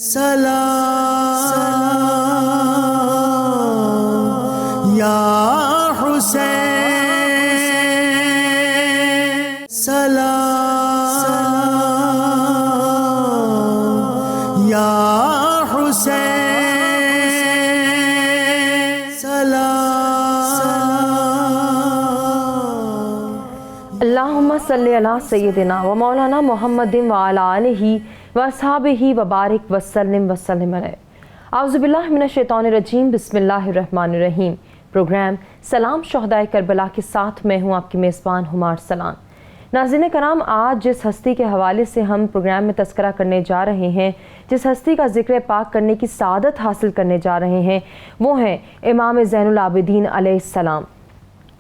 سلام یا حسین، سلام یا حسین، سلام۔ اللہم صلی علی سیدنا و مولانا محمد و علی آلہ و اصحابہ و بارک وسلم علیہ۔ اعوذ باللہ من الشیطان الرجیم، بسم اللہ الرحمن الرحیم۔ پروگرام سلام شہدائے کربلا کے ساتھ میں ہوں آپ کی میزبان ہمار سلام۔ ناظرین کرام، آج جس ہستی کے حوالے سے ہم پروگرام میں تذکرہ کرنے جا رہے ہیں، جس ہستی کا ذکر پاک کرنے کی سعادت حاصل کرنے جا رہے ہیں، وہ ہیں امام زین العابدین علیہ السلام۔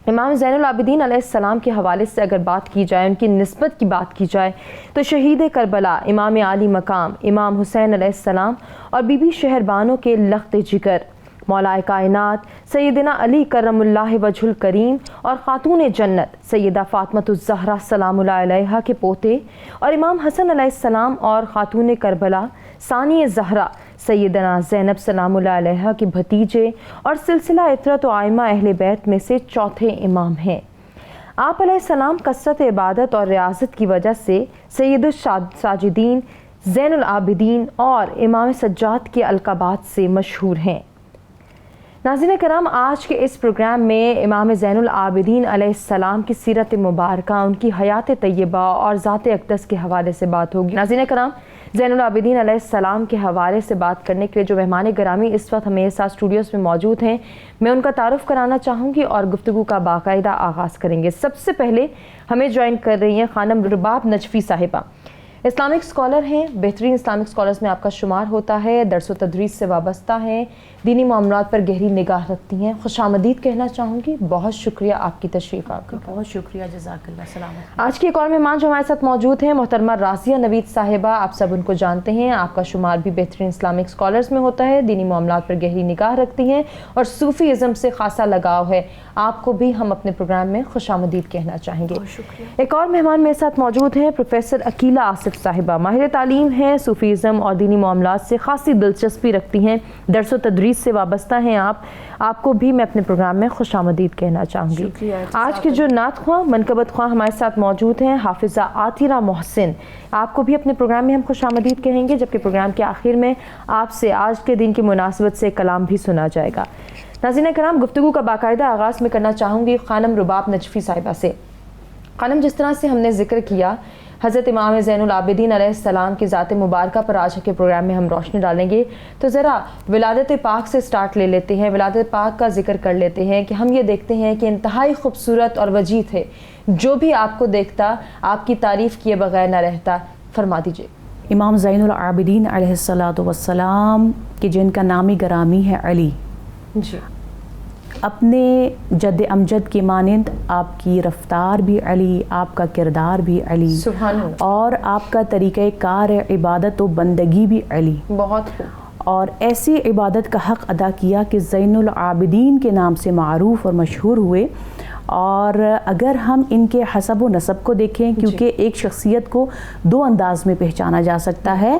امام زین العابدین علیہ السلام کے حوالے سے اگر بات کی جائے، ان کی نسبت کی بات کی جائے، تو شہید کربلا امام عالی مقام امام حسین علیہ السلام اور بی بی شہربانو کے لخت جگر مولائے کائنات سیدنا علی کرم اللہ وجہ الکریم اور خاتون جنت سیدہ فاطمہ الزہرا سلام اللہ علیہا کے پوتے، اور امام حسن علیہ السلام اور خاتون کربلا ثانی زہرا سیدنا زینب سلام اللہ علیہا کے بھتیجے اور سلسلہ اطرت و آئمہ اہل بیت میں سے چوتھے امام ہیں۔ آپ علیہ السلام کثرت عبادت اور ریاضت کی وجہ سے سید الساجدین، زین العابدین اور امام سجاد کے القابات سے مشہور ہیں۔ ناظرین کرام، آج کے اس پروگرام میں امام زین العابدین علیہ السلام کی سیرت مبارکہ، ان کی حیات طیبہ اور ذات اقدس کے حوالے سے بات ہوگی۔ ناظرین کرام، زین العابدین علیہ السلام کے حوالے سے بات کرنے کے لیے جو مہمان گرامی اس وقت ہمارے ساتھ اسٹوڈیوز میں موجود ہیں، میں ان کا تعارف کرانا چاہوں گی اور گفتگو کا باقاعدہ آغاز کریں گے۔ سب سے پہلے ہمیں جوائن کر رہی ہیں خانم رباب نجفی صاحبہ۔ اسلامک اسکالر ہیں، بہترین اسلامک اسکالرز میں آپ کا شمار ہوتا ہے، درس و تدریس سے وابستہ ہیں، دینی معاملات پر گہری نگاہ رکھتی ہیں۔ خوش آمدید کہنا چاہوں گی، بہت شکریہ آپ کی تشریف آنے کا۔ بہت شکریہ، جزاک اللہ، سلامت۔ آج کی ایک اور مہمان جو ہمارے ساتھ موجود ہیں محترمہ رازیہ نوید صاحبہ، آپ سب ان کو جانتے ہیں، آپ کا شمار بھی بہترین اسلامک اسکالرز میں ہوتا ہے، دینی معاملات پر گہری نگاہ رکھتی ہیں اور صوفی ازم سے خاصا لگاؤ ہے۔ آپ کو بھی ہم اپنے پروگرام میں خوش آمدید کہنا چاہیں گے۔ ایک اور مہمان میرے ساتھ موجود ہیں پروفیسر عقیلہ آصف صاحبہ، ماہر تعلیم ہیں، صوفی ازم اور دینی معاملات سے خاصی دلچسپی رکھتی ہیں، درس و تدریس سے وابستہ ہیں۔ آپ کو بھی میں اپنے پروگرام میں خوش آمدید کہنا چاہوں گی۔ آج کے جو نعت خواں منقبت خواں ہمارے ساتھ موجود ہیں حافظہ عاطرہ محسن، آپ کو بھی اپنے پروگرام میں ہم خوش آمدید کہیں گے، جبکہ پروگرام کے آخر میں آپ سے آج کے دن کی مناسبت سے کلام بھی سنا جائے گا۔ ناظرین کرام، گفتگو کا باقاعدہ آغاز میں کرنا چاہوں گی خانم رباب نجفی صاحبہ سے۔ خانم، جس طرح سے ہم نے ذکر کیا حضرت امام زین العابدین علیہ السلام کی ذات مبارکہ پر آج کے پروگرام میں ہم روشنی ڈالیں گے، تو ذرا ولادت پاک سے سٹارٹ لے لیتے ہیں، ولادت پاک کا ذکر کر لیتے ہیں کہ ہم یہ دیکھتے ہیں کہ انتہائی خوبصورت اور وجیح تھے، جو بھی آپ کو دیکھتا آپ کی تعریف کیے بغیر نہ رہتا۔ فرما دیجئے۔ امام زین العابدین علیہ السلام کہ جن کا نامی گرامی ہے علی، جی، اپنے جد امجد کے مانند آپ کی رفتار بھی علی، آپ کا کردار بھی علی، سبحان اللہ، اور آپ کا طریقہ کار عبادت و بندگی بھی علی۔ بہت خوب۔ اور ایسی عبادت کا حق ادا کیا کہ زین العابدین کے نام سے معروف اور مشہور ہوئے۔ اور اگر ہم ان کے حسب و نسب کو دیکھیں، کیونکہ ایک شخصیت کو دو انداز میں پہچانا جا سکتا ہے،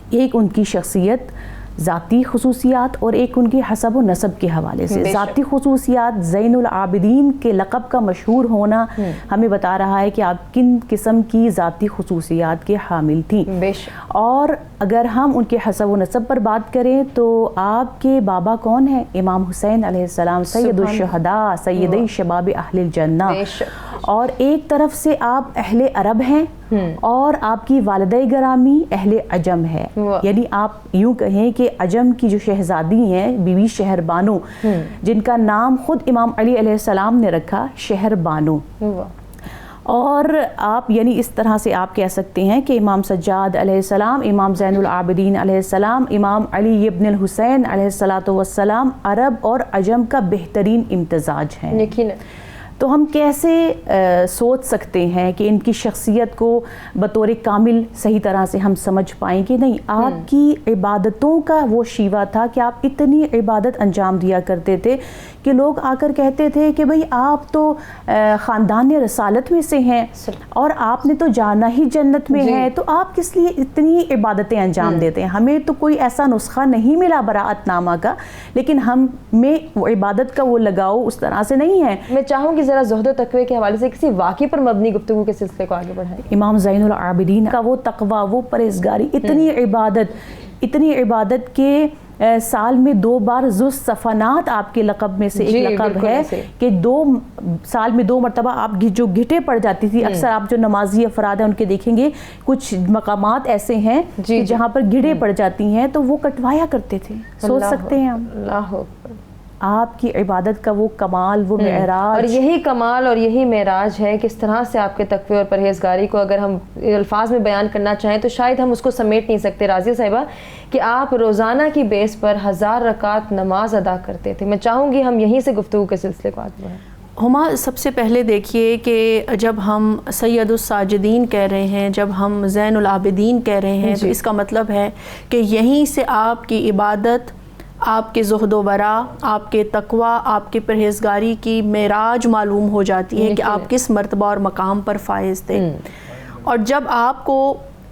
ایک ان کی شخصیت ذاتی خصوصیات اور ایک ان کی حسب و نسب کے حوالے سے۔ ذاتی خصوصیات، زین العابدین کے لقب کا مشہور ہونا ہمیں بتا رہا ہے کہ آپ کن قسم کی ذاتی خصوصیات کے حامل تھیں۔ اور اگر ہم ان کے حسب و نسب پر بات کریں تو آپ کے بابا کون ہیں؟ امام حسین علیہ السلام، سید الشہداء، سید شباب اہل الجنہ۔ اور ایک طرف سے آپ اہل عرب ہیں اور آپ کی والدہ گرامی اہل عجم ہے، یعنی آپ یوں کہیں کہ عجم کی جو شہزادی ہیں بی بی شہربانو، جن کا نام خود امام علی علیہ السلام نے رکھا، شہربانو۔ اور آپ یعنی اس طرح سے آپ کہہ سکتے ہیں کہ امام سجاد علیہ السلام، امام زین العابدین علیہ السلام، امام علی ابن الحسین علیہ السلام عرب اور عجم کا بہترین امتزاج ہیں۔ تو ہم کیسے سوچ سکتے ہیں کہ ان کی شخصیت کو بطور کامل صحیح طرح سے ہم سمجھ پائیں کہ نہیں، آپ کی عبادتوں کا وہ شیوا تھا کہ آپ اتنی عبادت انجام دیا کرتے تھے کہ لوگ آ کر کہتے تھے کہ بھئی آپ تو خاندان رسالت میں سے ہیں اور آپ نے تو جانا ہی جنت میں ہے، تو آپ کس لیے اتنی عبادتیں انجام دیتے ہیں؟ ہمیں تو کوئی ایسا نسخہ نہیں ملا براءت نامہ کا، لیکن ہم میں وہ عبادت کا وہ لگاؤ اس طرح سے نہیں ہے۔ میں چاہوں گی ذرا زہد و تقوی کے حوالے سے کسی واقعے پر مبنی گفتگو کے سلسلے کو آگے بڑھائیں۔ امام زین العابدین کا وہ تقوی، وہ پرہیزگاری، اتنی عبادت کے سال میں 2 بار ذو الصفنات آپ کے لقب میں سے ایک لقب ہے کہ 2 سال میں 2 مرتبہ آپ جو گھٹے پڑ جاتی تھی۔ اکثر آپ جو نمازی افراد ہیں ان کے دیکھیں گے کچھ مقامات ایسے ہیں جہاں پر گھٹے پڑ جاتی ہیں تو وہ کٹوایا کرتے تھے۔ سوچ سکتے ہیں ہم اللہ اکبر، آپ کی عبادت کا وہ کمال، وہ معراج، اور یہی کمال اور یہی معراج ہے کس طرح سے آپ کے تقوی اور پرہیزگاری کو اگر ہم الفاظ میں بیان کرنا چاہیں تو شاید ہم اس کو سمیٹ نہیں سکتے۔ راضیہ صاحبہ کہ آپ روزانہ کی بیس پر 1000 رکعت نماز ادا کرتے تھے، میں چاہوں گی ہم یہیں سے گفتگو کے سلسلے کو آگے بڑھائیں۔ ہما سب سے پہلے دیکھیے کہ جب ہم سید الساجدین کہہ رہے ہیں، جب ہم زین العابدین کہہ رہے ہیں تو اس کا مطلب ہے کہ یہیں سے آپ کی عبادت، آپ کے زہد و ورع، آپ کے تقوی، آپ کے پرہیزگاری کی معراج معلوم ہو جاتی ہے کہ آپ کس مرتبہ اور مقام پر فائز تھے۔ اور جب آپ کو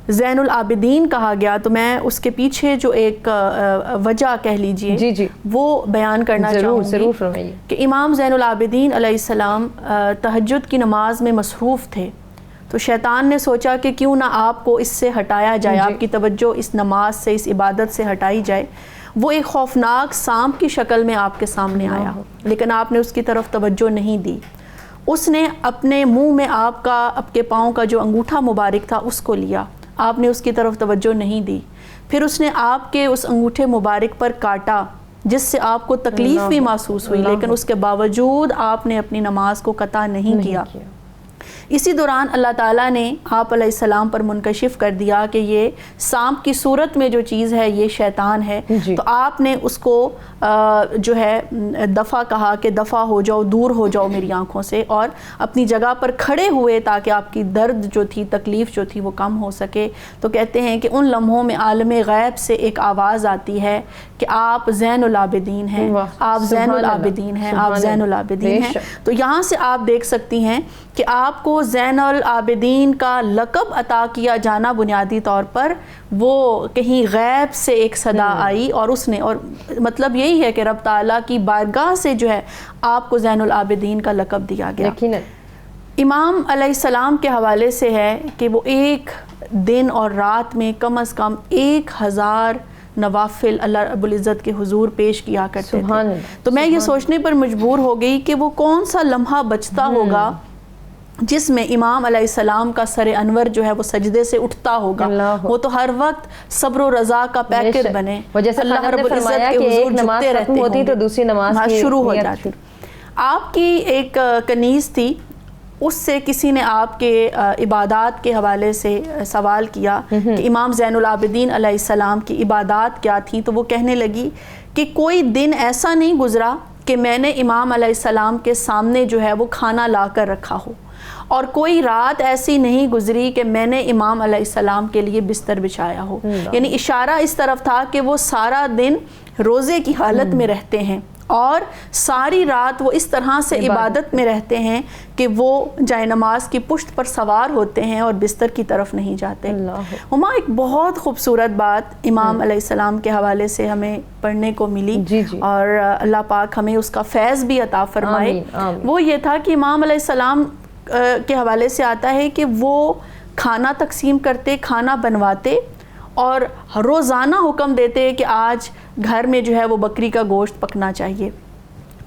زین العابدین کہا گیا تو میں اس کے پیچھے جو ایک وجہ کہہ لیجئے وہ بیان کرنا چاہوں گی کہ امام زین العابدین علیہ السلام تہجد کی نماز میں مصروف تھے، تو شیطان نے سوچا کہ کیوں نہ آپ کو اس سے ہٹایا جائے، آپ کی توجہ اس نماز سے، اس عبادت سے ہٹائی جائے۔ وہ ایک خوفناک سانپ کی شکل میں آپ کے سامنے آیا، لیکن آپ نے اس کی طرف توجہ نہیں دی۔ اس نے اپنے منہ میں آپ کے پاؤں کا جو انگوٹھا مبارک تھا اس کو لیا، آپ نے اس کی طرف توجہ نہیں دی۔ پھر اس نے آپ کے اس انگوٹھے مبارک پر کاٹا جس سے آپ کو تکلیف بھی محسوس ہوئی، لیکن اس کے باوجود آپ نے اپنی نماز کو قطع نہیں کیا۔ اسی دوران اللہ تعالیٰ نے آپ علیہ السلام پر منکشف کر دیا کہ یہ سانپ کی صورت میں جو چیز ہے یہ شیطان ہے، تو آپ نے اس کو جو ہے دفع کہا کہ دفع ہو جاؤ، دور ہو جاؤ میری آنکھوں سے، اور اپنی جگہ پر کھڑے ہوئے تاکہ آپ کی درد جو تھی، تکلیف جو تھی وہ کم ہو سکے۔ تو کہتے ہیں کہ ان لمحوں میں عالم غیب سے ایک آواز آتی ہے کہ آپ زین العابدین ہیں، آپ زین العابدین ہیں، آپ زین العابدین ہیں۔ تو یہاں سے آپ دیکھ سکتی ہیں کہ آپ کو زین العابدین کا لقب عطا کیا جانا بنیادی طور پر وہ کہیں غیب سے ایک صدا آئی اور اس نے، اور مطلب یہی ہے کہ رب تعالیٰ کی بارگاہ سے جو ہے آپ کو زین العابدین کا لقب دیا گیا۔ امام علیہ السلام کے حوالے سے ہے کہ وہ ایک دن اور رات میں کم از کم 1000 نوافل اللہ رب العزت کے حضور پیش کیا کرتے تھے۔ تو میں یہ سوچنے پر مجبور ہو گئی کہ وہ کون سا لمحہ بچتا ہوگا جس میں امام علیہ السلام کا سر انور جو ہے وہ سجدے سے اٹھتا ہوگا، وہ تو ہر وقت صبر و رضا کا پیکر بنے، اللہ رب العزت کے حضور جھکتے رہتے ہوں تو دوسری نماز شروع ہو جاتی۔ آپ کی ایک کنیز تھی، اس سے کسی نے آپ کے عبادات کے حوالے سے سوال کیا کہ امام زین العابدین علیہ السلام کی عبادات کیا تھیں، تو وہ کہنے لگی کہ کوئی دن ایسا نہیں گزرا کہ میں نے امام علیہ السلام کے سامنے جو ہے وہ کھانا لا کر رکھا ہو، اور کوئی رات ایسی نہیں گزری کہ میں نے امام علیہ السلام کے لیے بستر بچھایا ہو۔ یعنی اشارہ اس طرف تھا کہ وہ سارا دن روزے کی حالت میں رہتے ہیں اور ساری رات وہ اس طرح سے عبادت میں رہتے ہیں کہ وہ جائے نماز کی پشت پر سوار ہوتے ہیں اور بستر کی طرف نہیں جاتے۔ ہما ایک بہت خوبصورت بات امام علیہ السلام کے حوالے سے ہمیں پڑھنے کو ملی، اور اللہ پاک ہمیں اس کا فیض بھی عطا فرمائے۔ وہ یہ تھا کہ امام علیہ السلام کے حوالے سے آتا ہے کہ وہ کھانا تقسیم کرتے، کھانا بنواتے اور روزانہ حکم دیتے کہ آج گھر میں جو ہے وہ بکری کا گوشت پکنا چاہیے،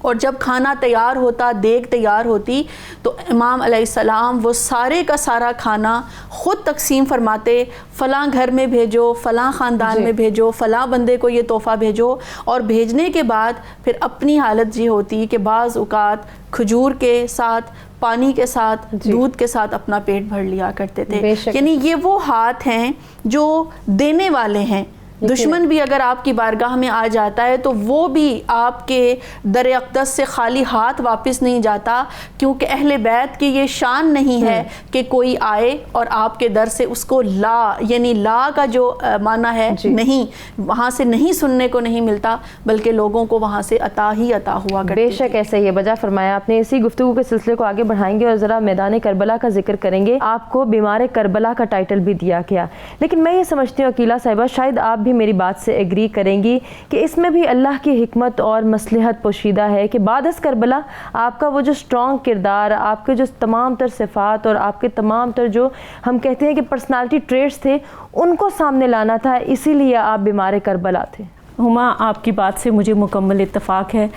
اور جب کھانا تیار ہوتا، دیگ تیار ہوتی، تو امام علیہ السلام وہ سارے کا سارا کھانا خود تقسیم فرماتے، فلاں گھر میں بھیجو، فلاں خاندان میں بھیجو، فلاں بندے کو یہ تحفہ بھیجو، اور بھیجنے کے بعد پھر اپنی حالت یہ ہوتی کہ بعض اوقات کھجور کے ساتھ، پانی کے ساتھ، دودھ کے ساتھ اپنا پیٹ بھر لیا کرتے تھے۔ یعنی یہ وہ ہاتھ ہیں جو دینے والے ہیں، دشمن بھی اگر آپ کی بارگاہ میں آ جاتا ہے تو وہ بھی آپ کے در اقدس سے خالی ہاتھ واپس نہیں جاتا، کیونکہ اہل بیت کی یہ شان نہیں ہے کہ کوئی آئے اور آپ کے در سے اس کو لا، یعنی لا کا جو معنی ہے نہیں، وہاں سے نہیں سننے کو نہیں ملتا، بلکہ لوگوں کو وہاں سے عطا ہی عطا ہوا کرتی بے شک ایسا ہی ہے، بجا فرمایا آپ نے۔ اسی گفتگو کے سلسلے کو آگے بڑھائیں گے اور ذرا میدان کربلا کا ذکر کریں گے۔ آپ کو بیمار کربلا کا ٹائٹل بھی دیا گیا، لیکن میں یہ سمجھتی ہوں عقیلہ صاحبہ، شاید آپ بھی میری بات سے ایگری کریں گی کہ اس میں بھی اللہ کی حکمت اور مصلحت پوشیدہ ہے کہ بعد از کربلا آپ کا وہ جو اسٹرانگ کردار، آپ کے جو تمام تر صفات اور آپ کے تمام تر جو ہم کہتے ہیں کہ پرسنالٹی ٹریٹس تھے، ان کو سامنے لانا تھا، اسی لیے آپ بیمار کربلا تھے۔ ہما آپ کی بات سے مجھے مکمل اتفاق ہے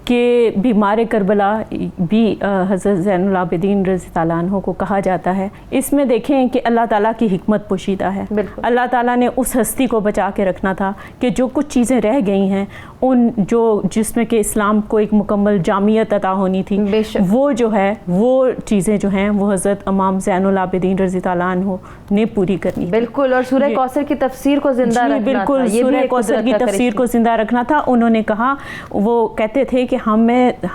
کہ بیمار کربلا بھی حضرت زین العابدین رضی اللہ عنہ کو کہا جاتا ہے۔ اس میں دیکھیں کہ اللہ تعالیٰ کی حکمت پوشیدہ ہے۔ اللہ تعالیٰ نے اس ہستی کو بچا کے رکھنا تھا کہ جو کچھ چیزیں رہ گئی ہیں، ان جس میں کہ اسلام کو ایک مکمل جامعیت عطا ہونی تھی، وہ جو ہے وہ چیزیں جو ہیں وہ حضرت امام زین العابدین رضی اللہ عنہ نے پوری کرنی۔ بالکل، اور سورہ کوثر کی تفسیر کو زندہ رکھنا تھا۔ بالکل، سورہ کوثر کی تفسیر کو زندہ رکھنا تھا۔ انہوں نے کہا، وہ کہتے تھے کہ ہم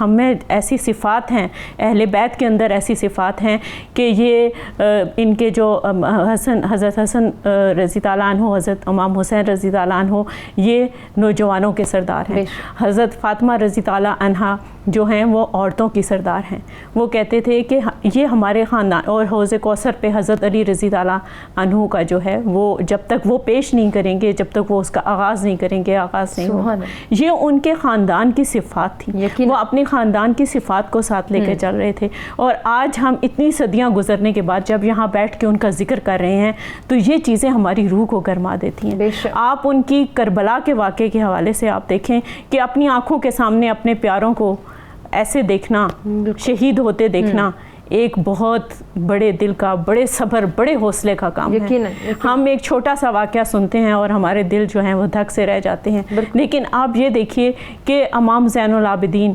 میں ایسی صفات ہیں، اہل بیت کے اندر ایسی صفات ہیں کہ یہ ان کے جو حضرت حسن رضی اللہ عنہ، حضرت امام حسین رضی اللہ عنہ، یہ نوجوانوں کے سردار ہیں۔ حضرت فاطمہ رضی اللہ عنہا جو ہیں وہ عورتوں کی سردار ہیں۔ وہ کہتے تھے کہ یہ ہمارے خاندان، اور حوض کوثر پہ حضرت علی رضی اللہ عنہ کا جو ہے وہ جب تک وہ پیش نہیں کریں گے، جب تک وہ اس کا آغاز نہیں کریں گے، آغاز نہیں ہوگا۔ یہ ان کے خاندان کی صفات تھی، وہ اپنے خاندان کی صفات کو ساتھ لے کے چل رہے تھے۔ اور آج ہم اتنی صدیاں گزرنے کے بعد جب یہاں بیٹھ کے ان کا ذکر کر رہے ہیں تو یہ چیزیں ہماری روح کو گرما دیتی ہیں۔ آپ ان کی کربلا کے واقعے کے حوالے سے آپ دیکھیں کہ اپنی آنکھوں کے سامنے اپنے پیاروں کو ایسے دیکھنا، شہید ہوتے دیکھنا، ایک بہت بڑے دل کا، بڑے صبر، بڑے حوصلے کا کام ہے۔ ہم ایک چھوٹا سا واقعہ سنتے ہیں اور ہمارے دل جو ہیں وہ دھک سے رہ جاتے ہیں، لیکن آپ یہ دیکھیے کہ امام زین العابدین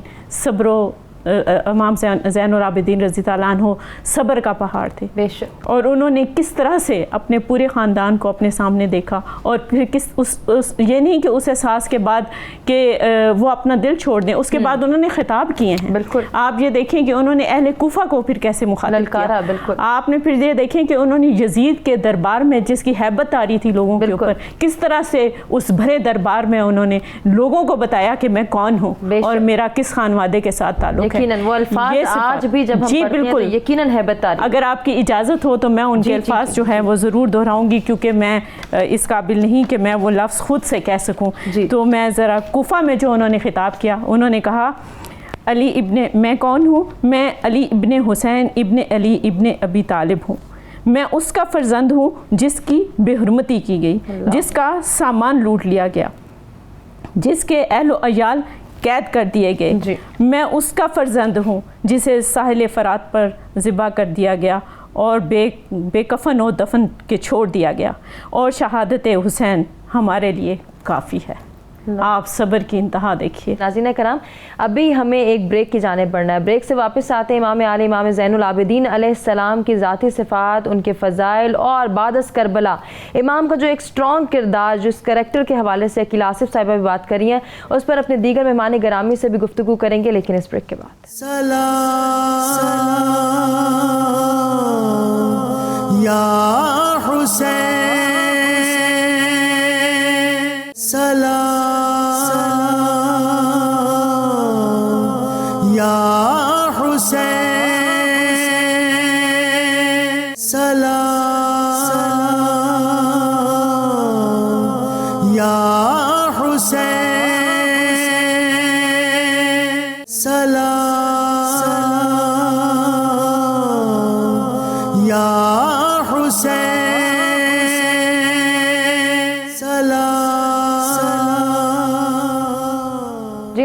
امام زین العابدین رضی اللہ عنہ صبر کا پہاڑ تھے، اور انہوں نے کس طرح سے اپنے پورے خاندان کو اپنے سامنے دیکھا، اور پھر یہ نہیں کہ اس احساس کے بعد کہ وہ اپنا دل چھوڑ دیں، اس کے بعد انہوں نے خطاب کیے ہیں۔ آپ یہ دیکھیں کہ انہوں نے اہل کوفہ کو پھر کیسے مخاطب کیا۔ آپ نے پھر یہ دیکھیں کہ انہوں نے یزید کے دربار میں جس کی ہیبت آ رہی تھی لوگوں کے اوپر، کس طرح سے اس بھرے دربار میں انہوں نے لوگوں کو بتایا کہ میں کون ہوں اور میرا کس خانوادے کے ساتھ تعلق ہے۔ یقیناً وہ الفاظ آج بھی جب ہم پڑھتے ہیں تو یقیناً ہیبت آ رہی ہے۔ اگر آپ کی اجازت ہو تو میں ان کے الفاظ جو ہیں وہ ضرور دہراؤں گی، کیونکہ میں اس قابل نہیں کہ میں وہ لفظ خود سے کہہ سکوں، تو میں ذرا کوفہ میں جو انہوں نے خطاب کیا، انہوں نے کہا، میں کون ہوں؟ میں علی ابن حسین ابن علی ابن ابی طالب ہوں۔ میں اس کا فرزند ہوں جس کی بے حرمتی کی گئی، جس کا سامان لوٹ لیا گیا، جس کے اہل و عیال قید کر دیے گئے۔ میں اس کا فرزند ہوں جسے ساحل فرات پر ذبح کر دیا گیا اور بے کفن و دفن کے چھوڑ دیا گیا، اور شہادت حسین ہمارے لیے کافی ہے۔ آپ صبر کی انتہا دیکھیے۔ ناظرین کرام، ابھی ہمیں ایک بریک کی جانب بڑھنا ہے۔ بریک سے واپس آتے ہیں امام عالی امام زین العابدین علیہ السلام کی ذاتی صفات، ان کے فضائل، اور بعد از کربلا امام کا جو ایک اسٹرانگ کردار، جو اس کریکٹر کے حوالے سے عقیل آصف صاحبہ بھی بات کری ہیں، اس پر اپنے دیگر مہمان گرامی سے بھی گفتگو کریں گے، لیکن اس بریک کے بعد۔ سلام یا حسین، سلام یا حسین، سلام یا حسین، سلام یا حسین، سلام۔ جی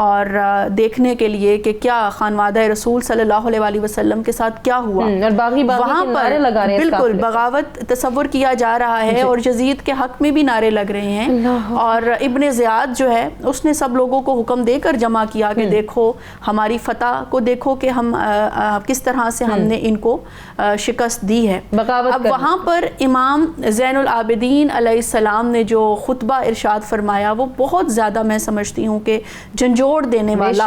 اور دیکھنے کے لیے کہ کیا خانوادہ رسول صلی اللہ علیہ وسلم کے ساتھ کیا ہوا، اور وہاں پر بالکل بغاوت تصور کیا جا رہا ہے اور یزید کے حق میں بھی نعرے لگ رہے ہیں. اور ابن زیاد جو ہے اس نے سب لوگوں کو حکم دے کر جمع کیا کہ دیکھو ہماری فتح کو دیکھو کہ ہم کس طرح سے ہم نے ان کو شکست دی ہے. اب وہاں پر امام زین العابدین علیہ السلام نے جو خطبہ ارشاد فرمایا وہ بہت زیادہ میں سمجھتی ہوں کہ جھنجھوڑ دینے والا،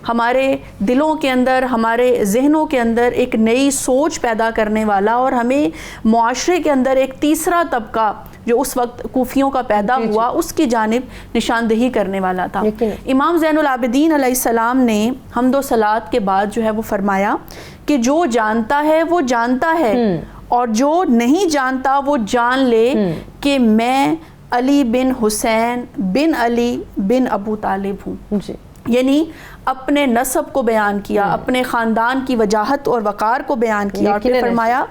ہمارے دلوں کے اندر، ہمارے ذہنوں کے اندر ایک نئی سوچ پیدا کرنے والا، اور ہمیں معاشرے کے اندر ایک تیسرا طبقہ جو اس وقت کوفیوں کا پیدا ہوا اس کی جانب نشاندہی کرنے والا تھا. امام زین العابدین علیہ السلام نے حمد و صلات کے بعد جو ہے وہ فرمایا کہ جو جانتا ہے وہ جانتا ہے، اور جو نہیں جانتا وہ جان لے کہ میں علی بن حسین بن علی بن ابو طالب ہوں. یعنی اپنے نسب کو بیان کیا، اپنے خاندان کی وجاہت اور وقار کو بیان کیا، اور پھر فرمایا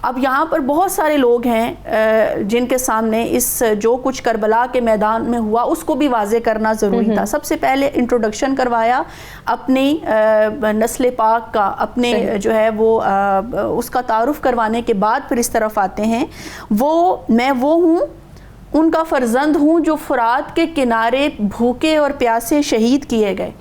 اب یہاں پر بہت سارے لوگ ہیں جن کے سامنے اس جو کچھ کربلا کے میدان میں ہوا اس کو بھی واضح کرنا ضروری تھا. سب سے پہلے انٹروڈکشن کروایا اپنی نسل پاک کا، اپنے جو ہے وہ اس کا تعارف کروانے کے بعد پھر اس طرف آتے ہیں میں وہ ہوں، ان کا فرزند ہوں جو فرات کے کنارے بھوکے اور پیاسے شہید کیے گئے.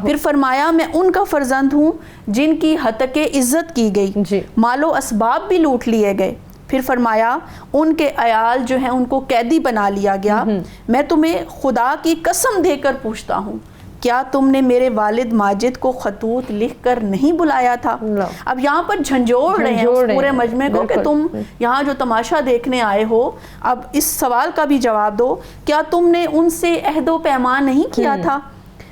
پھر فرمایا میں ان کا فرزند ہوں جن کی ہتک عزت کی گئی، مال و اسباب بھی لوٹ لیے گئے. پھر فرمایا ان کے عیال جو ہیں ان کو قیدی بنا لیا گیا. میں تمہیں خدا کی قسم دے کر پوچھتا ہوں کیا تم نے میرے والد ماجد کو خطوط لکھ کر نہیں بلایا تھا؟ اب یہاں پر جھنجھوڑ رہے ہیں اس پورے مجمع کو کہ تم یہاں جو تماشا دیکھنے آئے ہو، اب اس سوال کا بھی جواب دو، کیا تم نے ان سے عہد و پیمان نہیں کیا تھا؟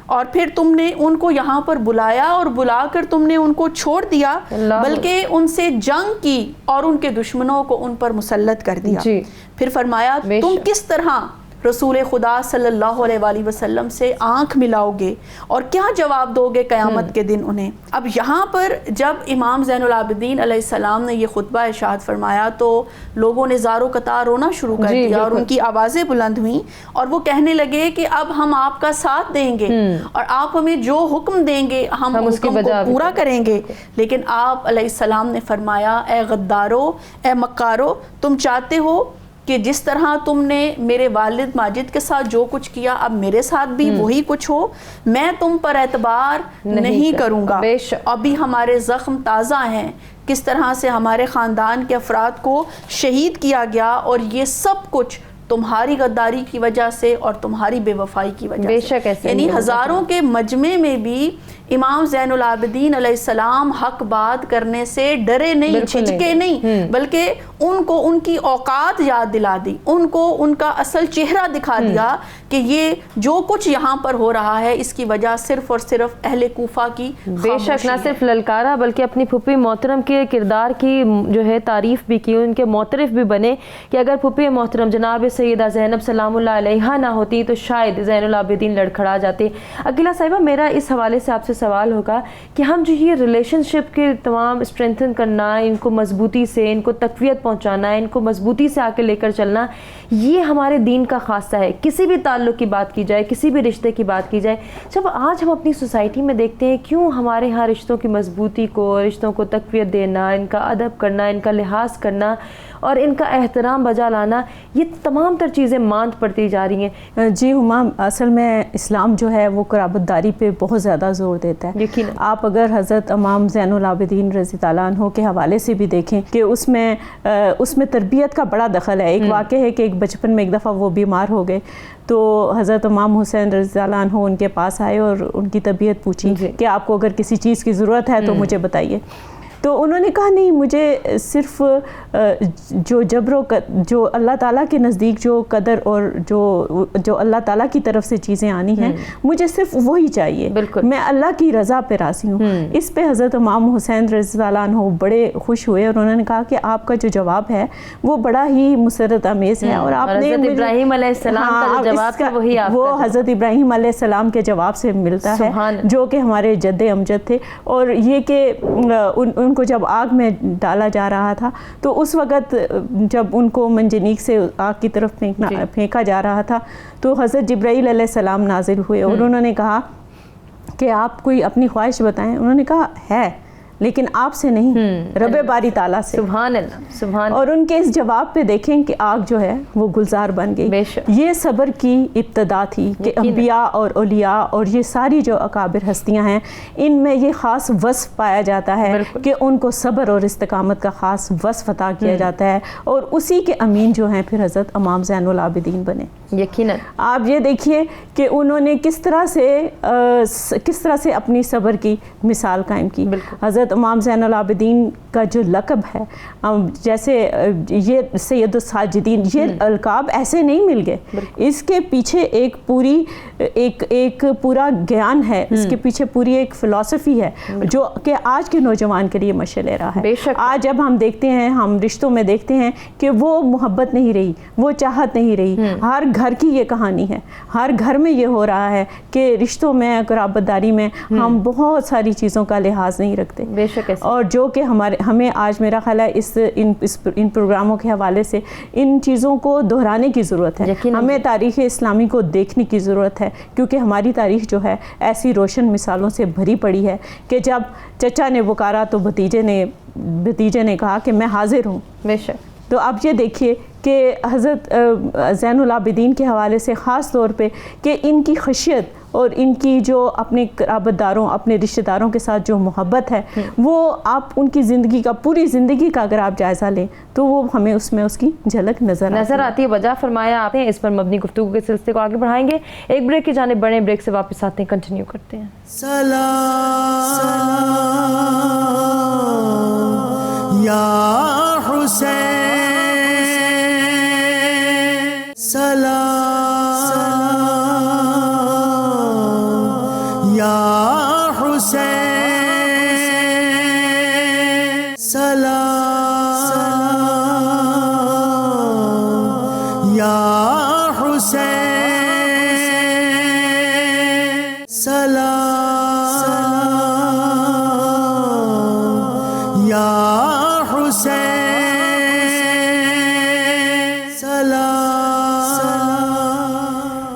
اور پھر تم نے ان کو یہاں پر بلایا اور بلا کر تم نے ان کو چھوڑ دیا، بلکہ ان سے جنگ کی اور ان کے دشمنوں کو ان پر مسلط کر دیا. پھر فرمایا تم کس طرح رسول خدا صلی اللہ علیہ وآلہ وسلم سے آنکھ ملاؤ گے اور کیا جواب دو گے قیامت کے دن انہیں؟ اب یہاں پر جب امام زین العابدین علیہ السلام نے یہ خطبہ ارشاد فرمایا تو لوگوں نے زار و قطار رونا شروع کر دیا اور ان کی آوازیں بلند ہوئیں اور وہ کہنے لگے کہ اب ہم آپ کا ساتھ دیں گے اور آپ ہمیں جو حکم دیں گے ہم حکم کو پورا کریں گے. لیکن آپ علیہ السلام نے فرمایا اے غدارو، اے مکارو، تم چاہتے ہو کہ جس طرح تم نے میرے والد ماجد کے ساتھ جو کچھ کیا اب میرے ساتھ بھی وہی کچھ ہو؟ میں تم پر اعتبار نہیں کروں گا. ابھی ہمارے زخم تازہ ہیں، کس طرح سے ہمارے خاندان کے افراد کو شہید کیا گیا اور یہ سب کچھ تمہاری غداری کی وجہ سے اور تمہاری بے وفائی کی وجہ سے. یعنی ہزاروں کے مجمع میں بھی امام زین العابدین علیہ السلام حق بات کرنے سے ڈرے نہیں، چھجکے نہیں، بلکہ ان کو ان کی اوقات یاد دلا دی، ان کو ان کا اصل چہرہ دکھا دیا کہ یہ جو کچھ یہاں پر ہو رہا ہے اس کی وجہ صرف اور صرف اہل کوفہ کی بے شک نہ صرف للکارا بلکہ اپنی پھپھی محترم کے کردار کی جو ہے تعریف بھی کی، ان کے معترف بھی بنے کہ اگر پھپھی محترم جناب سیدہ زینب سلام اللہ علیہا نہ ہوتی تو شاید زین العابدین لڑکھڑا جاتے. عقیلہ صاحبہ میرا اس حوالے سے آپ سے سوال ہوگا کہ ہم جو یہ ریلیشن شپ کے تمام اسٹرینتھن کرنا، ان کو مضبوطی سے، ان کو تقویت پہنچانا، ان کو مضبوطی سے آکے لے کر چلنا، یہ ہمارے دین کا خاصہ ہے. کسی بھی تعلق کی بات کی جائے، کسی بھی رشتے کی بات کی جائے، جب آج ہم اپنی سوسائٹی میں دیکھتے ہیں کیوں ہمارے ہاں رشتوں کی مضبوطی کو، رشتوں کو تقویت دینا، ان کا ادب کرنا، ان کا لحاظ کرنا اور ان کا احترام بجا لانا، یہ تمام تر چیزیں ماند پڑتی جا رہی ہیں. جی ہما، اصل میں اسلام جو ہے وہ قرابت داری پہ بہت زیادہ زور دیتا ہے. آپ اگر حضرت امام زین العابدین رضی اللہ عنہ کے حوالے سے بھی دیکھیں کہ اس میں تربیت کا بڑا دخل ہے. ایک واقعہ ہے کہ ایک بچپن میں ایک دفعہ وہ بیمار ہو گئے تو حضرت امام حسین رضی اللہ عنہ ان کے پاس آئے اور ان کی طبیعت پوچھی کہ آپ کو اگر کسی چیز کی ضرورت ہے تو مجھے بتائیے. تو انہوں نے کہا نہیں، مجھے صرف جو اللہ تعالیٰ کے نزدیک جو قدر اور جو اللہ تعالیٰ کی طرف سے چیزیں آنی ہیں مجھے صرف وہی چاہیے، میں اللہ کی رضا پہ راضی ہوں. اس پہ حضرت امام حسین رضی اللہ عنہ بڑے خوش ہوئے اور انہوں نے کہا کہ آپ کا جو جواب ہے وہ بڑا ہی مسرت امیز ہے، اور آپ نے حضرت ابراہیم علیہ السلام کا جو جواب ہے وہی آپ وہ حضرت ابراہیم علیہ السلام کے جواب سے ملتا ہے جو کہ ہمارے جد امجد تھے. اور یہ کہ ان کو جب آگ میں ڈالا جا رہا تھا تو اس وقت جب ان کو منجنیق سے آگ کی طرف پھینکا جا رہا تھا تو حضرت جبرائیل علیہ السلام نازل ہوئے اور انہوں نے کہا کہ آپ کوئی اپنی خواہش بتائیں. انہوں نے کہا ہے لیکن آپ سے نہیں، رب باری تعالیٰ سے. سبحان اللہ، سبحان. اور ان کے اس جواب پہ دیکھیں کہ آگ جو ہے وہ گلزار بن گئی. بے شک. یہ صبر کی ابتدا تھی کہ انبیاء اور اولیاء اور یہ ساری جو اکابر ہستیاں ہیں ان میں یہ خاص وصف پایا جاتا ہے کہ ان کو صبر اور استقامت کا خاص وصف عطا کیا جاتا ہے، اور اسی کے امین جو ہیں پھر حضرت امام زین العابدین بنے. یقیناً آپ یہ دیکھیے کہ انہوں نے کس طرح سے اپنی صبر کی مثال قائم کی. حضرت امام زین العابدین کا جو لقب ہے، جیسے یہ سید الساجدین، یہ القاب ایسے نہیں مل گئے. اس کے پیچھے ایک پورا گیان ہے، اس کے پیچھے پوری ایک فلسفی ہے جو کہ آج کے نوجوان کے لیے مشعل راہ ہے. آج جب ہم دیکھتے ہیں، ہم رشتوں میں دیکھتے ہیں کہ وہ محبت نہیں رہی، وہ چاہت نہیں رہی. ہر گھر کی یہ کہانی ہے، ہر گھر میں یہ ہو رہا ہے کہ رشتوں میں، قرابت داری میں ہم بہت ساری چیزوں کا لحاظ نہیں رکھتے. بے شک. اور جو کہ ہمیں آج میرا خیال ہے ان پروگراموں کے حوالے سے ان چیزوں کو دہرانے کی ضرورت ہے. ہمیں تاریخ اسلامی کو دیکھنے کی ضرورت ہے، کیونکہ ہماری تاریخ جو ہے ایسی روشن مثالوں سے بھری پڑی ہے کہ جب چچا نے پکارا تو بھتیجے نے کہا کہ میں حاضر ہوں. بے شک. تو آپ یہ دیکھیے کہ حضرت زین العابدین کے حوالے سے خاص طور پہ کہ ان کی خشیت اور ان کی جو اپنے قرابت داروں، اپنے رشتہ داروں کے ساتھ جو محبت ہے، وہ آپ ان کی زندگی کا، پوری زندگی کا اگر آپ جائزہ لیں تو وہ ہمیں اس میں اس کی جھلک نظر آتی ہے. بجا فرمایا آپ نے. اس پر مبنی گفتگو کے سلسلے کو آگے بڑھائیں گے. ایک بریک کی جانب بڑھیں، بریک سے واپس آتے ہیں، کنٹینیو کرتے ہیں. سلام یا حسین، سلام یا حسین، سلام یا حسین، سلام یا حسین، سلام.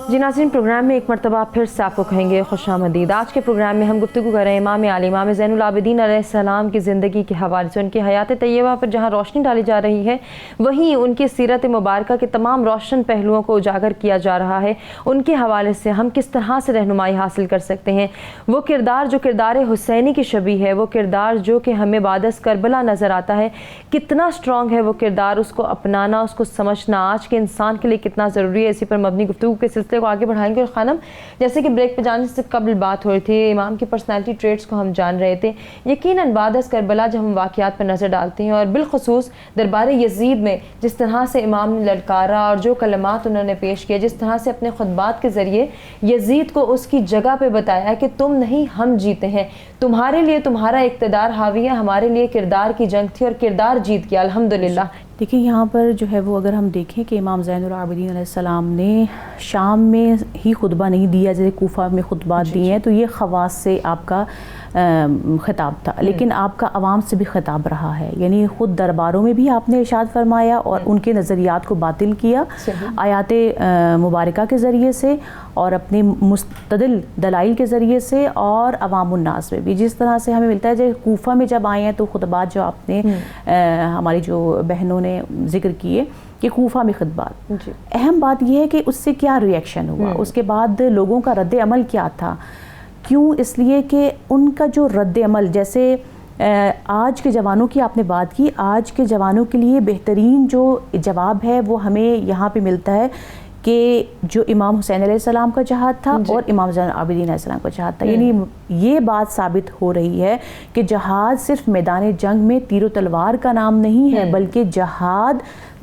جی ناظرین، پروگرام میں ایک مرتبہ پھر سے آپ کو کہیں گے خوش آمدید. آج کے پروگرام میں ہم گفتگو کر رہے ہیں امام علی، امام زین العابدین علیہ السلام کی زندگی کے حوالے سے. ان کی حیات طیبہ پر جہاں روشنی ڈالی جا رہی ہے، وہیں ان کی سیرت مبارکہ کے تمام روشن پہلوؤں کو اجاگر کیا جا رہا ہے. ان کے حوالے سے ہم کس طرح سے رہنمائی حاصل کر سکتے ہیں. وہ کردار جو کردار حسینی کی شبیہ ہے، وہ کردار جو کہ ہمیں بعد از کربلا نظر آتا ہے، کتنا اسٹرانگ ہے وہ کردار. اس کو اپنانا، اس کو سمجھنا آج کے انسان کے لیے کتنا ضروری ہے. اسی پر مبنی گفتگو کے سلسلے کو آگے بڑھائیں گے. اور خانم، جیسے کہ بریک پہ جانے سے قبل بات ہو رہی تھی، امام کی پرسنالٹی ٹریٹس کو ہم جان رہے تھے. یقیناً بعد از کربلا جب ہم واقعات پر نظر ڈالتے ہیں، اور بالخصوص دربار یزید میں جس طرح سے امام نے للکارا اور جو کلمات انہوں نے پیش کیے، جس طرح سے اپنے خطبات کے ذریعے یزید کو اس کی جگہ پہ بتایا کہ تم نہیں، ہم جیتے ہیں، تمہارے لیے تمہارا اقتدار حاوی ہے، ہمارے لیے کردار کی جنگ تھی اور کردار جیت گیا الحمدللہ. دیکھیں یہاں پر جو ہے وہ اگر ہم دیکھیں کہ امام زین العابدین علیہ السلام نے شام میں ہی خطبہ نہیں دیا، جیسے کوفہ میں خطبات دیے ہیں، تو یہ خواص سے آپ کا خطاب تھا، لیکن آپ کا عوام سے بھی خطاب رہا ہے. یعنی خود درباروں میں بھی آپ نے ارشاد فرمایا اور ان کے نظریات کو باطل کیا آیات مبارکہ کے ذریعے سے اور اپنے مستدل دلائل کے ذریعے سے، اور عوام الناس میں بھی. جس طرح سے ہمیں ملتا ہے جب کوفہ میں جب آئے ہیں تو خطبات جو آپ نے ہماری جو بہنوں نے ذکر کیے کہ کوفہ میں خطبات، اہم بات یہ ہے کہ اس سے کیا ری ایکشن ہوا، اس کے بعد لوگوں کا رد عمل کیا تھا. کیوں؟ اس لیے کہ ان کا جو رد عمل، جیسے آج کے جوانوں کی آپ نے بات کی، آج کے جوانوں کے لیے بہترین جو جواب ہے وہ ہمیں یہاں پہ ملتا ہے کہ جو امام حسین علیہ السلام کا جہاد تھا اور امام زین العابدین علیہ السلام کا جہاد تھا. یعنی یہ بات ثابت ہو رہی ہے کہ جہاد صرف میدان جنگ میں تیر و تلوار کا نام نہیں ہے، بلکہ جہاد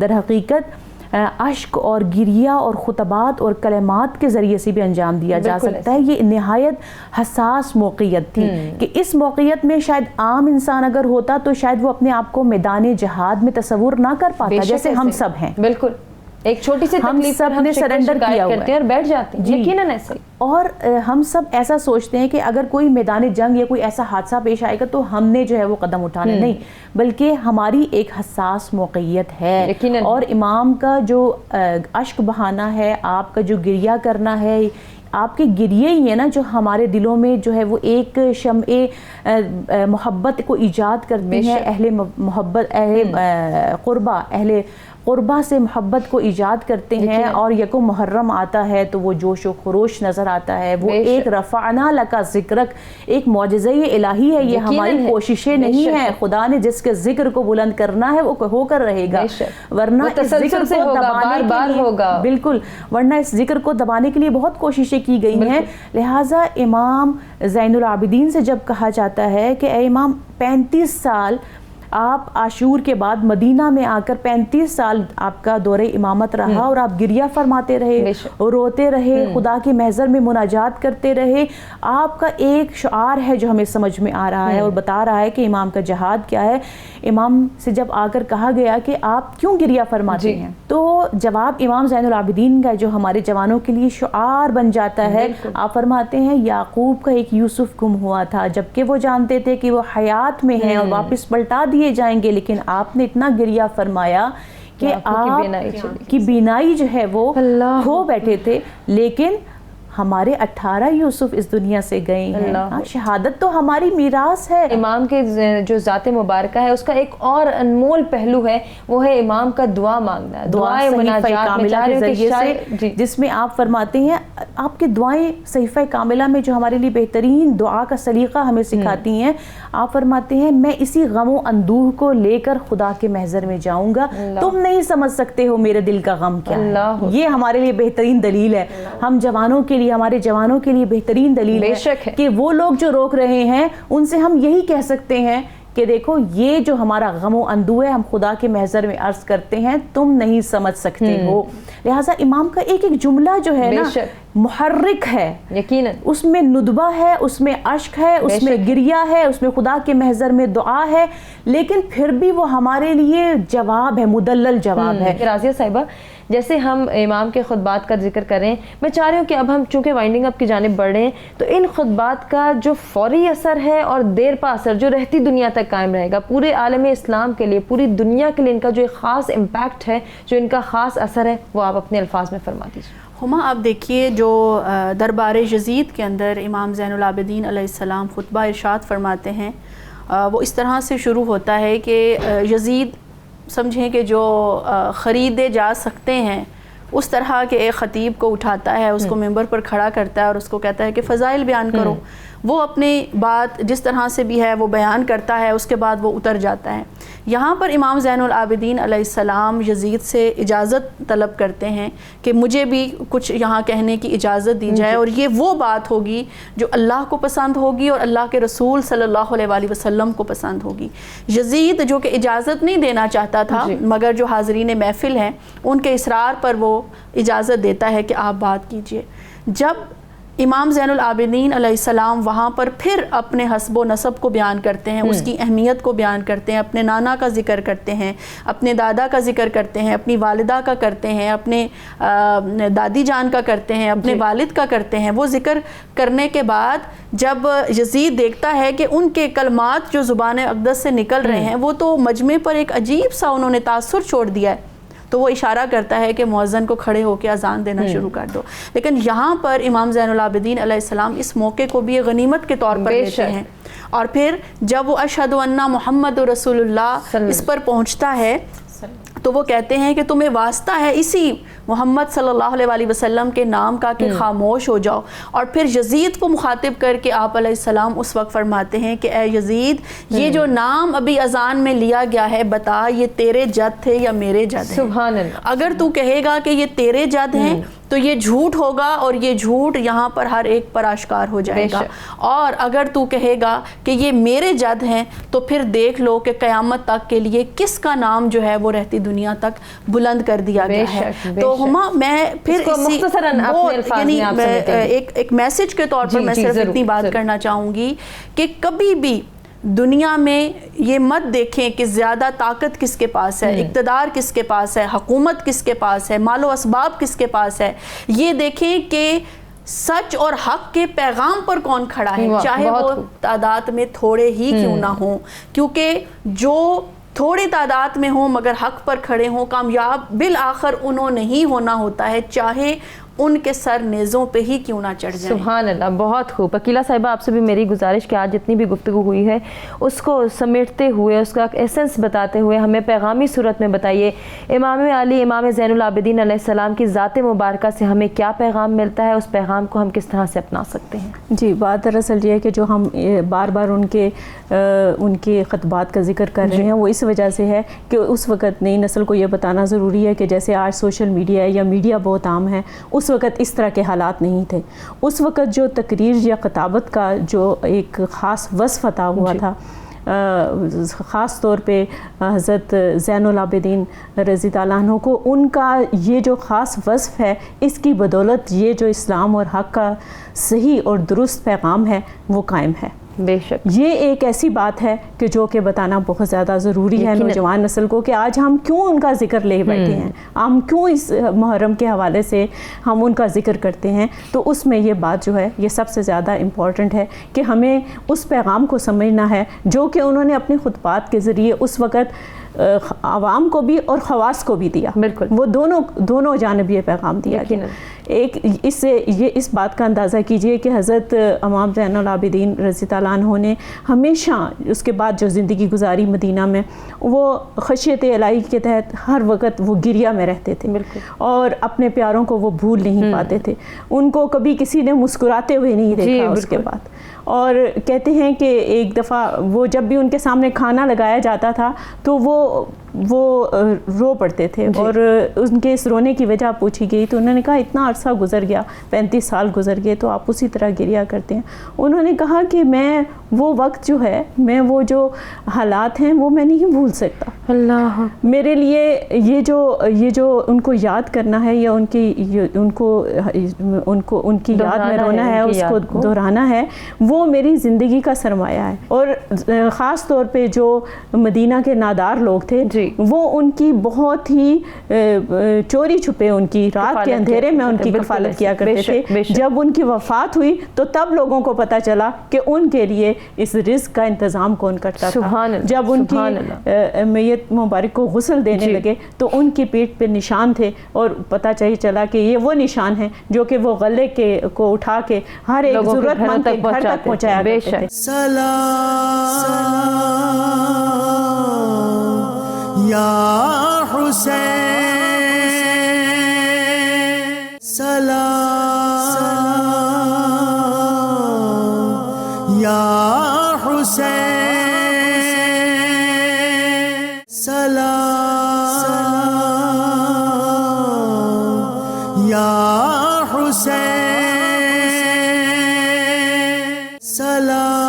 در حقیقت اشک اور گریہ اور خطبات اور کلمات کے ذریعے سے بھی انجام دیا جا سکتا ہے. یہ نہایت حساس موقعیت تھی کہ اس موقعیت میں شاید عام انسان اگر ہوتا تو شاید وہ اپنے آپ کو میدان جہاد میں تصور نہ کر پاتا، جیسے ہم سب ہیں. بالکل، ایک چھوٹی سی تکلیف سب نے سرنڈر کیا ہوا ہے اور بیٹھ جاتے ہیں. یقیناً ایسے، اور ہم سب ایسا سوچتے ہیں کہ اگر کوئی میدان جنگ یا کوئی ایسا حادثہ پیش آئے گا تو ہم نے جو ہے وہ قدم اٹھانا نہیں، بلکہ ہماری ایک حساس موقعیت ہے. اور امام کا جو اشک بہانا ہے، آپ کا جو گریہ کرنا ہے، آپ کے گریے ہی ہیں نا جو ہمارے دلوں میں جو ہے وہ ایک شمع محبت کو ایجاد کرتی ہیں، اہل محبت، اہل قربہ سے محبت کو ایجاد کرتے ہیں، اور یکم محرم آتا ہے تو وہ جوش و خروش نظر آتا ہے، وہ ایک رفعنا لک ذکرک، ایک معجزہ الہی ہے، یہ ہماری کوششیں نہیں ہیں، خدا نے جس کے ذکر کو بلند کرنا ہے وہ ہو کر رہے گا، ورنہ اس ذکر کو دبانے کے لیے بالکل، ورنہ اس ذکر کو دبانے کے لیے بہت کوششیں کی گئی ہیں۔ لہٰذا امام زین العابدین سے جب کہا جاتا ہے کہ اے امام 35 سال آپ عاشور کے بعد مدینہ میں آ کر 35 سال آپ کا دور امامت رہا اور آپ گریہ فرماتے رہے، روتے رہے، خدا کے محضر میں مناجات کرتے رہے، آپ کا ایک شعار ہے جو ہمیں سمجھ میں آ رہا ہے اور بتا رہا ہے کہ امام کا جہاد کیا ہے۔ امام سے جب آ کر کہا گیا کہ آپ کیوں گریہ فرماتے ہیں تو جواب امام زین العابدین کا جو ہمارے جوانوں کے لیے شعار بن جاتا ہے، آپ فرماتے ہیں یعقوب کا ایک یوسف گم ہوا تھا جبکہ وہ جانتے تھے کہ وہ حیات میں ہیں اور واپس پلٹا دیے جائیں گے، لیکن آپ نے اتنا گریہ فرمایا کہ آپ کی بینائی جو ہے وہ کھو بیٹھے تھے، لیکن ہمارے 18 یوسف اس دنیا سے گئے ہیں، شہادت تو ہماری میراث ہے۔ امام کے جو ذات مبارکہ ہے اس کا ایک اور انمول پہلو ہے، وہ ہے امام کا دعا مانگنا، دعائیں مناجات کاملہ کے ذریعے سے، جس میں آپ فرماتے ہیں آپ کے دعائیں صحیفہ کاملہ میں جو ہمارے لیے بہترین دعا کا سلیقہ ہمیں سکھاتی ہیں، آپ فرماتے ہیں میں اسی غم و اندوہ کو لے کر خدا کے محضر میں جاؤں گا، تم نہیں سمجھ سکتے ہو میرے دل کا غم کیا ہے۔ یہ ہمارے لیے بہترین دلیل ہے، ہم جوانوں کے لیے، ہمارے جوانوں کے لیے بہترین دلیل ہے کہ وہ لوگ جو روک رہے ہیں ان سے ہم یہی کہہ سکتے ہیں کہ دیکھو یہ جو ہمارا غم و اندوہ ہے ہم خدا کے محضر میں عرض کرتے ہیں، تم نہیں سمجھ سکتے ہو۔ لہٰذا امام کا ایک ایک جملہ جو ہے نا محرک ہے، یقیناً اس میں ندبہ ہے، اس میں اشک ہے، اس میں گریہ ہے، اس میں خدا کے محضر میں دعا ہے، لیکن پھر بھی وہ ہمارے لیے جواب ہے، مدلل جواب ہے۔ راضیہ صاحبہ جیسے ہم امام کے خطبات کا ذکر کریں، میں چاہ رہی ہوں کہ اب ہم چونکہ وائنڈنگ اپ کی جانب بڑھ رہے ہیں تو ان خطبات کا جو فوری اثر ہے اور دیر پا اثر جو رہتی دنیا تک قائم رہے گا، پورے عالم اسلام کے لیے، پوری دنیا کے لیے ان کا جو ایک خاص امپیکٹ ہے، جو ان کا خاص اثر ہے، وہ آپ اپنے الفاظ میں فرما دیجیے۔ ہما آپ دیکھیے جو دربار یزید کے اندر امام زین العابدین علیہ السلام خطبہ ارشاد فرماتے ہیں، وہ اس طرح سے شروع ہوتا ہے کہ یزید سمجھیں کہ جو خریدے جا سکتے ہیں اس طرح کے ایک خطیب کو اٹھاتا ہے، اس کو ممبر پر کھڑا کرتا ہے اور اس کو کہتا ہے کہ فضائل بیان کرو، وہ اپنی بات جس طرح سے بھی ہے وہ بیان کرتا ہے، اس کے بعد وہ اتر جاتا ہے۔ یہاں پر امام زین العابدین علیہ السلام یزید سے اجازت طلب کرتے ہیں کہ مجھے بھی کچھ یہاں کہنے کی اجازت دی جائے، اور یہ وہ بات ہوگی جو اللہ کو پسند ہوگی اور اللہ کے رسول صلی اللہ علیہ وآلہ وسلم کو پسند ہوگی۔ یزید جو کہ اجازت نہیں دینا چاہتا تھا، مگر جو حاضرین محفل ہیں ان کے اصرار پر وہ اجازت دیتا ہے کہ آپ بات کیجئے۔ جب امام زین العابدین علیہ السلام وہاں پر پھر اپنے حسب و نسب کو بیان کرتے ہیں، اس کی اہمیت کو بیان کرتے ہیں، اپنے نانا کا ذکر کرتے ہیں، اپنے دادا کا ذکر کرتے ہیں، اپنی والدہ کا کرتے ہیں، اپنے دادی جان کا کرتے ہیں، اپنے والد کا کرتے ہیں، وہ ذکر کرنے کے بعد جب یزید دیکھتا ہے کہ ان کے کلمات جو زبان اقدس سے نکل رہے ہیں وہ تو مجمع پر ایک عجیب سا انہوں نے تاثر چھوڑ دیا ہے، تو وہ اشارہ کرتا ہے کہ مؤذن کو کھڑے ہو کے اذان دینا شروع کر دو۔ لیکن یہاں پر امام زین العابدین علیہ السلام اس موقع کو بھی غنیمت کے طور پر لیتے ہیں، اور پھر جب وہ اشہد ان محمد رسول اللہ اس پر پہنچتا ہے تو وہ کہتے ہیں کہ تمہیں واسطہ ہے اسی محمد صلی اللہ علیہ وآلہ وسلم کے نام کا کہ خاموش ہو جاؤ۔ اور پھر یزید کو مخاطب کر کے آپ علیہ السلام اس وقت فرماتے ہیں کہ اے یزید، یہ جو نام ابھی اذان میں لیا گیا ہے بتا یہ تیرے جد تھے یا میرے جد ہیں؟ سبحان اللہ۔ اگر تو کہے گا کہ یہ تیرے جد ہیں تو یہ جھوٹ ہوگا، اور یہ جھوٹ یہاں پر ہر ایک پر آشکار ہو جائے گا، اور اگر تو کہے گا کہ یہ میرے جد ہیں تو پھر دیکھ لو کہ قیامت تک کے لیے کس کا نام جو ہے وہ رہتی دنیا تک بلند کر دیا گیا ہے۔ تو ہما میں پھر ایک میسج کے طور پر میں صرف اتنی بات کرنا چاہوں گی کہ کبھی بھی دنیا میں یہ مت دیکھیں کہ زیادہ طاقت کس کے پاس ہے، اقتدار کس کے پاس ہے، حکومت کس کے پاس ہے، مال و اسباب کس کے پاس ہے، یہ دیکھیں کہ سچ اور حق کے پیغام پر کون کھڑا ہے، چاہے وہ تعداد میں تھوڑے ہی کیوں نہ ہوں، کیونکہ جو تھوڑی تعداد میں ہوں مگر حق پر کھڑے ہوں، کامیاب بالآخر انہوں نے ہی ہونا ہوتا ہے، چاہے ان کے سر نیزوں پہ ہی کیوں نہ چڑھ جائیں۔ سبحان اللہ، بہت خوب۔ عقیلہ صاحبہ آپ سے بھی میری گزارش کہ آج جتنی بھی گفتگو ہوئی ہے اس کو سمیٹتے ہوئے، اس کا ایسنس بتاتے ہوئے ہمیں پیغامی صورت میں بتائیے امام علی امام زین العابدین علیہ السلام کی ذات مبارکہ سے ہمیں کیا پیغام ملتا ہے، اس پیغام کو ہم کس طرح سے اپنا سکتے ہیں؟ جی، بات دراصل یہ ہے کہ جو ہم بار بار ان کے خطبات کا ذکر کر رہے ہیں وہ اس وجہ سے ہے کہ اس وقت نئی نسل کو یہ بتانا ضروری ہے کہ جیسے آج سوشل میڈیا ہے یا میڈیا بہت عام ہے، اس وقت اس طرح کے حالات نہیں تھے۔ اس وقت جو تقریر یا خطابت کا جو ایک خاص وصف عطا ہوا تھا، خاص طور پہ حضرت زین العابدین رضی اللہ عنہ کو، ان کا یہ جو خاص وصف ہے، اس کی بدولت یہ جو اسلام اور حق کا صحیح اور درست پیغام ہے وہ قائم ہے۔ بے شک یہ ایک ایسی بات ہے کہ جو کہ بتانا بہت زیادہ ضروری ہے نوجوان نسل کو، کہ آج ہم کیوں ان کا ذکر لے بیٹھے ہیں، ہم کیوں اس محرم کے حوالے سے ہم ان کا ذکر کرتے ہیں۔ تو اس میں یہ بات جو ہے یہ سب سے زیادہ امپورٹنٹ ہے کہ ہمیں اس پیغام کو سمجھنا ہے جو کہ انہوں نے اپنے خطبات کے ذریعے اس وقت عوام کو بھی اور خواص کو بھی دیا۔ بالکل، وہ دونوں جانب یہ پیغام دیا گیا۔ ایک اس سے یہ اس بات کا اندازہ کیجئے کہ حضرت امام زین العابدین رضی اللہ عنہ نے ہمیشہ اس کے بعد جو زندگی گزاری مدینہ میں، وہ خشیت الہی کے تحت ہر وقت وہ گریہ میں رہتے تھے اور اپنے پیاروں کو وہ بھول نہیں پاتے تھے۔ ان کو کبھی کسی نے مسکراتے ہوئے نہیں دیکھا اس کے بعد۔ اور کہتے ہیں کہ ایک دفعہ وہ جب بھی ان کے سامنے کھانا لگایا جاتا تھا تو وہ رو پڑتے تھے، اور ان کے اس رونے کی وجہ پوچھی گئی تو انہوں نے کہا اتنا عرصہ گزر گیا، 35 سال گزر گئے، تو آپ اسی طرح گریہ کرتے ہیں۔ انہوں نے کہا کہ میں وہ وقت جو ہے، میں وہ جو حالات ہیں وہ میں نہیں بھول سکتا۔ اللہ میرے لیے یہ جو ان کو یاد کرنا ہے یا ان کی یاد میں رونا ہے، اس کو دہرانا ہے، وہ میری زندگی کا سرمایہ ہے۔ اور خاص طور پہ جو مدینہ کے نادار لوگ تھے وہ ان کی بہت ہی چوری چھپے ان کی رات کے اندھیرے میں ان کی کفالت کیا کرتے تھے۔ جب ان کی وفات ہوئی تو تب لوگوں کو پتہ چلا کہ ان کے لیے اس رزق کا انتظام کون کرتا تھا۔ جب ان کی میت مبارک کو غسل دینے لگے تو ان کی پیٹھ پہ نشان تھے، اور پتہ چلا کہ یہ وہ نشان ہیں جو کہ وہ غلے کو اٹھا کے ہر ایک ضرورت مند کے گھر تک پہنچایا کرتے تھے۔ سلام یا حسین، سلام یا حسین، سلام یا حسین، سلام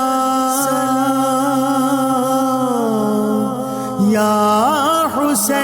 یا حسین۔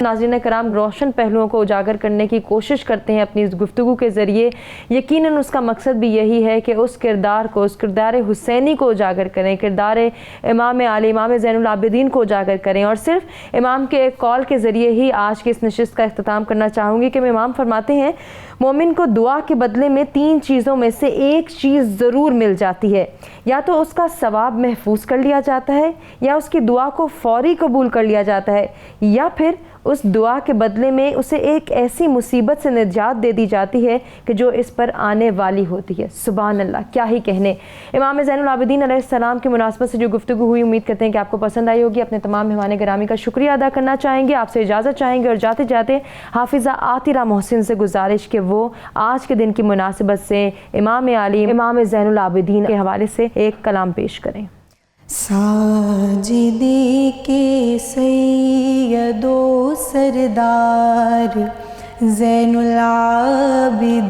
ناظرین کرام، روشن پہلوؤں کو اجاگر کرنے کی کوشش کرتے ہیں اپنی اس گفتگو کے ذریعے۔ یقیناً اس کا مقصد بھی یہی ہے کہ اس کردار کو، اس کردار حسینی کو اجاگر کریں، کردار امام علی امام زین العابدین کو اجاگر کریں۔ اور صرف امام کے ایک قول کے ذریعے ہی آج کی اس نشست کا اختتام کرنا چاہوں گی کہ امام فرماتے ہیں مومن کو دعا کے بدلے میں 3 چیزوں میں سے ایک چیز ضرور مل جاتی ہے، یا تو اس کا ثواب محفوظ کر لیا جاتا ہے، یا اس کی دعا کو فوری قبول کر لیا جاتا ہے، یا پھر اس دعا کے بدلے میں اسے ایک ایسی مصیبت سے نجات دے دی جاتی ہے کہ جو اس پر آنے والی ہوتی ہے۔ سبحان اللہ، کیا ہی کہنے۔ امام زین العابدین علیہ السلام کی مناسبت سے جو گفتگو ہوئی، امید کرتے ہیں کہ آپ کو پسند آئی ہوگی۔ اپنے تمام مہمان گرامی کا شکریہ ادا کرنا چاہیں گے، آپ سے اجازت چاہیں گے، اور جاتے جاتے حافظہ عاطرہ محسن سے گزارش کہ وہ آج کے دن کی مناسبت سے امام علی امام زین العابدین کے حوالے سے ایک کلام پیش کریں۔ ساجدے کے سید و سردار زین العابدین،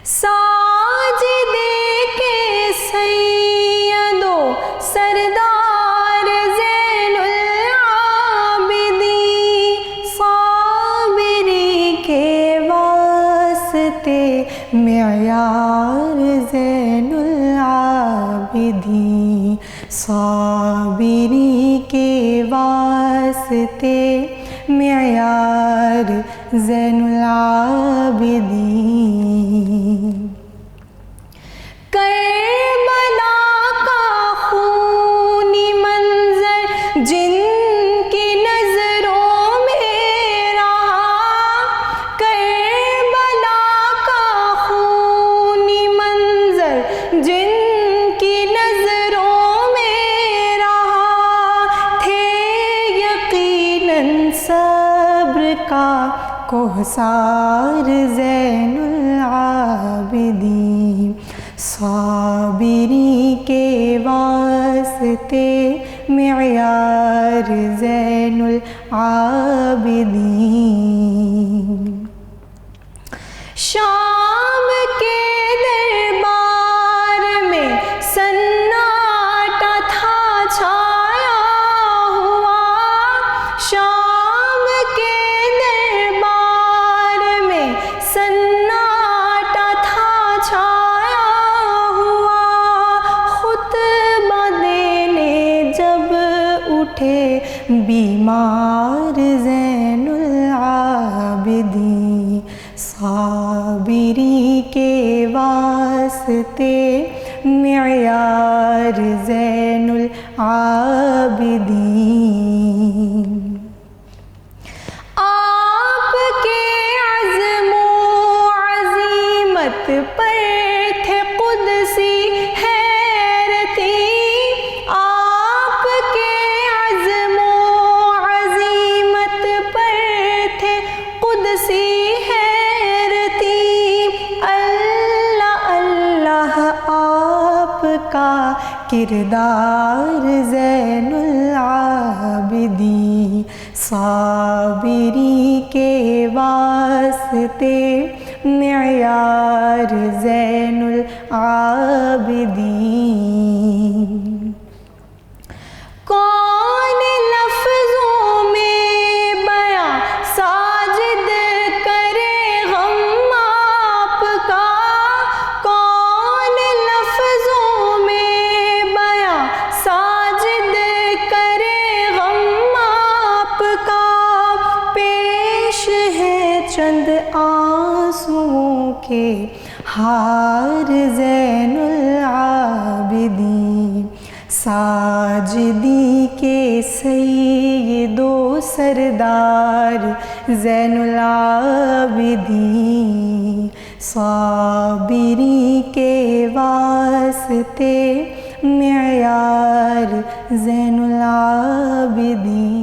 ساجدے کے سید و سردار زین العابدین، صابری کے واسطے معیار زین العابدین، صابری کے واسطے معیار زین العابدین۔ کربلا کا خونی منظر جن کی نظروں کا کوثر زین العابدین، صابری کے واسطے معیار زین العابدین۔ شام کے دربار میں سناٹا تھا چھایا ہوا، شام کے دربار میں سناٹا تھا چھایا ہوا، خطبہ دینے جب اٹھے بیمار زین العابدین، صابری کے واسطے معیار زین العابدین۔ آپ کے عزم و عزیمت پر تھے قدسی حیرتی، آپ کے عزم و عزیمت پر تھے قدسی حیرتی، اللہ اللہ آپ کا کردار زین العابدین، صابری کے واسطے معیار زین العابدین۔ کون لفظوں میں بیاں ساجد کرے غم آپ کا، کون لفظوں میں بیاں ساجد کرے غم آپ کا، پیش ہے چند آنسوؤں کے ہار زین العابدین، ساجدی کے سید و سردار زین العابدین، صابری کے واسطے معیار زین العابدین۔